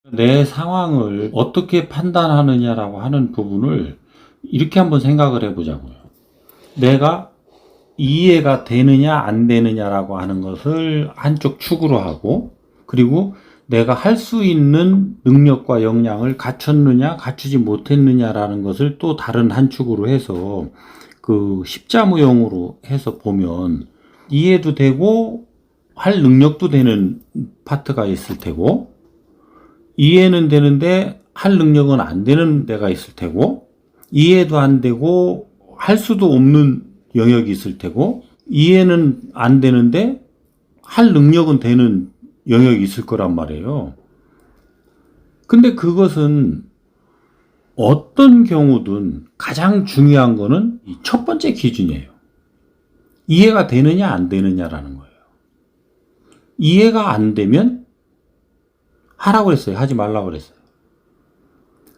내 상황을 어떻게 판단하느냐라고 하는 부분을 이렇게 한번 생각을 해보자고요. 내가 이해가 되느냐 안 되느냐라고 하는 것을 한쪽 축으로 하고, 그리고 내가 할 수 있는 능력과 역량을 갖췄느냐 갖추지 못했느냐라는 것을 또 다른 한 축으로 해서 그 십자무용으로 해서 보면 이해도 되고 할 능력도 되는 파트가 있을 테고, 이해는 되는데 할 능력은 안 되는 데가 있을 테고, 이해도 안 되고 할 수도 없는 영역이 있을 테고, 이해는 안 되는데 할 능력은 되는 영역이 있을 거란 말이에요. 근데 그것은 어떤 경우든 가장 중요한 거는 이 첫 번째 기준이에요. 이해가 되느냐 안 되느냐라는 거예요. 이해가 안 되면 하라고 그랬어요. 하지 말라고 그랬어요.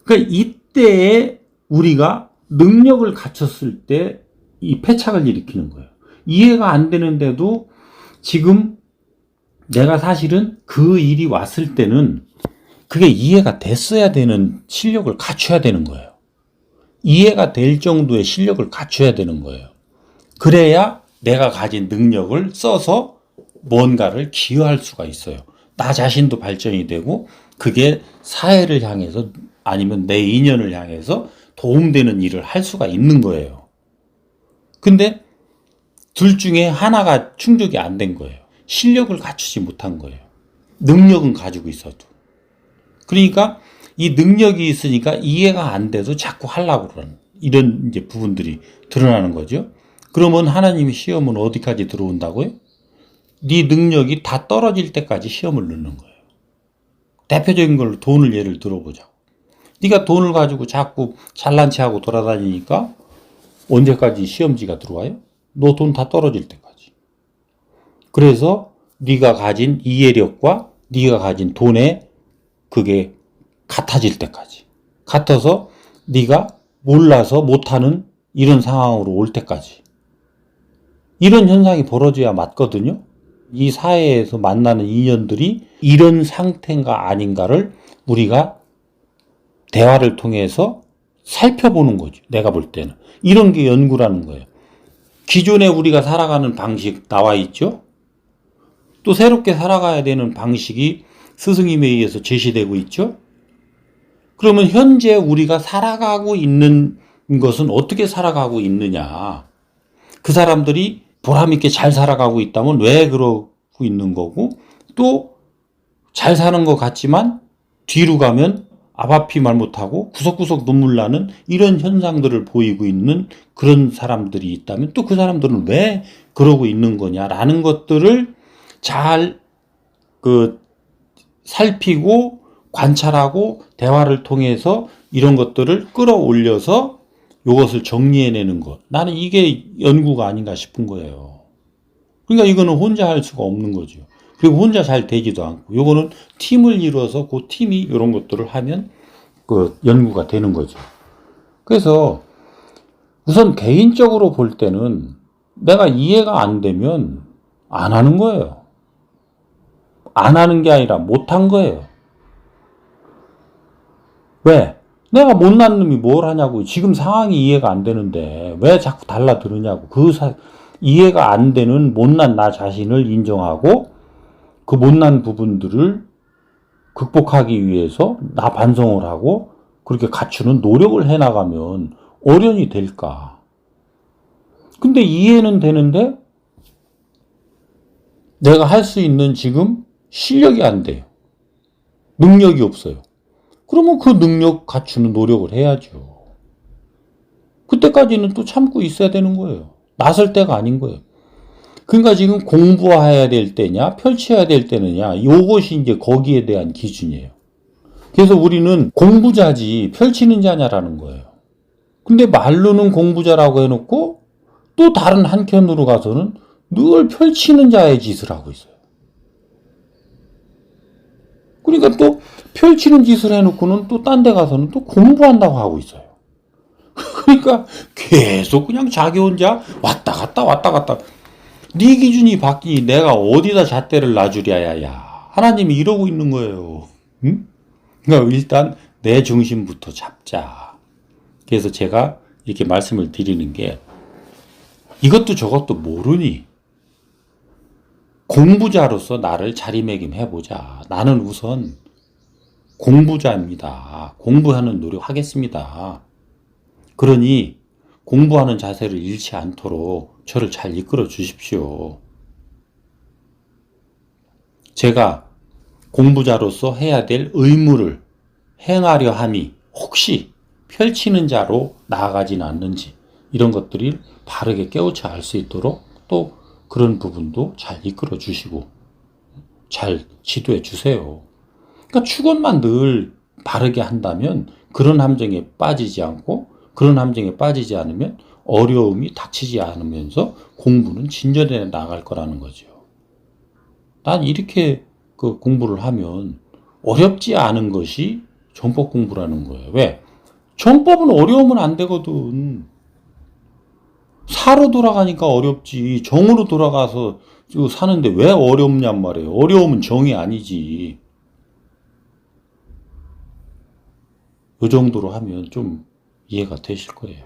그러니까 이때에 우리가 능력을 갖췄을 때 이 패착을 일으키는 거예요. 이해가 안 되는데도 지금 내가 사실은 그 일이 왔을 때는 그게 이해가 됐어야 되는 실력을 갖춰야 되는 거예요. 이해가 될 정도의 실력을 갖춰야 되는 거예요. 그래야 내가 가진 능력을 써서 뭔가를 기여할 수가 있어요. 나 자신도 발전이 되고 그게 사회를 향해서 아니면 내 인연을 향해서 도움되는 일을 할 수가 있는 거예요. 근데 둘 중에 하나가 충족이 안 된 거예요. 실력을 갖추지 못한 거예요. 능력은 가지고 있어도. 그러니까 이 능력이 있으니까 이해가 안 돼도 자꾸 하려고 그러는 이런 이제 부분들이 드러나는 거죠. 그러면 하나님의 시험은 어디까지 들어온다고요? 네 능력이 다 떨어질 때까지 시험을 넣는 거예요. 대표적인 걸로 돈을 예를 들어보자. 네가 돈을 가지고 자꾸 잘난 체하고 돌아다니니까 언제까지 시험지가 들어와요? 너 돈 다 떨어질 때까지. 그래서 네가 가진 이해력과 네가 가진 돈의 그게 같아질 때까지. 같아서 네가 몰라서 못하는 이런 상황으로 올 때까지. 이런 현상이 벌어져야 맞거든요. 이 사회에서 만나는 인연들이 이런 상태인가 아닌가를 우리가 대화를 통해서 살펴보는 거죠. 내가 볼 때는. 이런 게 연구라는 거예요. 기존에 우리가 살아가는 방식 나와 있죠. 또 새롭게 살아가야 되는 방식이 스승님에 의해서 제시되고 있죠. 그러면 현재 우리가 살아가고 있는 것은 어떻게 살아가고 있느냐. 그 사람들이 보람있게 잘 살아가고 있다면 왜 그러고 있는 거고, 또 잘 사는 것 같지만 뒤로 가면 앞앞이 말 못하고 구석구석 눈물 나는 이런 현상들을 보이고 있는 그런 사람들이 있다면 또 그 사람들은 왜 그러고 있는 거냐라는 것들을 잘 살피고 관찰하고 대화를 통해서 이런 것들을 끌어올려서 이것을 정리해내는 것. 나는 이게 연구가 아닌가 싶은 거예요. 그러니까 이거는 혼자 할 수가 없는 거죠. 그리고 혼자 잘 되지도 않고, 요거는 팀을 이루어서 그 팀이 이런 것들을 하면 그 연구가 되는 거죠. 그래서 우선 개인적으로 볼 때는 내가 이해가 안 되면 안 하는 거예요. 안 하는 게 아니라 못한 거예요. 왜? 내가 못난 놈이 뭘 하냐고. 지금 상황이 이해가 안 되는데 왜 자꾸 달라들으냐고. 이해가 안 되는 못난 나 자신을 인정하고 그 못난 부분들을 극복하기 위해서 나 반성을 하고 그렇게 갖추는 노력을 해나가면 어련히 될까. 근데 이해는 되는데 내가 할 수 있는 지금 실력이 안 돼요. 능력이 없어요. 그러면 그 능력 갖추는 노력을 해야죠. 그때까지는 또 참고 있어야 되는 거예요. 나설 때가 아닌 거예요. 그러니까 지금 공부해야 될 때냐, 펼쳐야 될 때느냐, 요것이 이제 거기에 대한 기준이에요. 그래서 우리는 공부자지 펼치는 자냐라는 거예요. 근데 말로는 공부자라고 해놓고 또 다른 한켠으로 가서는 늘 펼치는 자의 짓을 하고 있어요. 그러니까 또 펼치는 짓을 해놓고는 또 딴 데 가서는 또 공부한다고 하고 있어요. 그러니까 계속 그냥 자기 혼자 왔다 갔다 왔다 갔다. 네 기준이 바뀌니 내가 어디다 잣대를 놔주랴야. 하나님이 이러고 있는 거예요. 응? 그러니까 일단 내 중심부터 잡자. 그래서 제가 이렇게 말씀을 드리는 게 이것도 저것도 모르니 공부자로서 나를 자리매김해보자. 나는 우선 공부자입니다. 공부하는 노력하겠습니다. 그러니 공부하는 자세를 잃지 않도록 저를 잘 이끌어 주십시오. 제가 공부자로서 해야 될 의무를 행하려 함이 혹시 펼치는 자로 나아가지는 않는지 이런 것들을 바르게 깨우쳐 알 수 있도록 또 그런 부분도 잘 이끌어 주시고 잘 지도해 주세요. 그러니까 축원만 늘 바르게 한다면 그런 함정에 빠지지 않고 그런 함정에 빠지지 않으면 어려움이 닥치지 않으면서 공부는 진전해 나갈 거라는 거죠. 난 이렇게 그 공부를 하면 어렵지 않은 것이 정법 공부라는 거예요. 왜? 정법은 어려우면 안 되거든. 사로 돌아가니까 어렵지. 정으로 돌아가서 사는데 왜 어렵냔 말이에요. 어려움은 정이 아니지. 이 정도로 하면 좀 이해가 되실 거예요.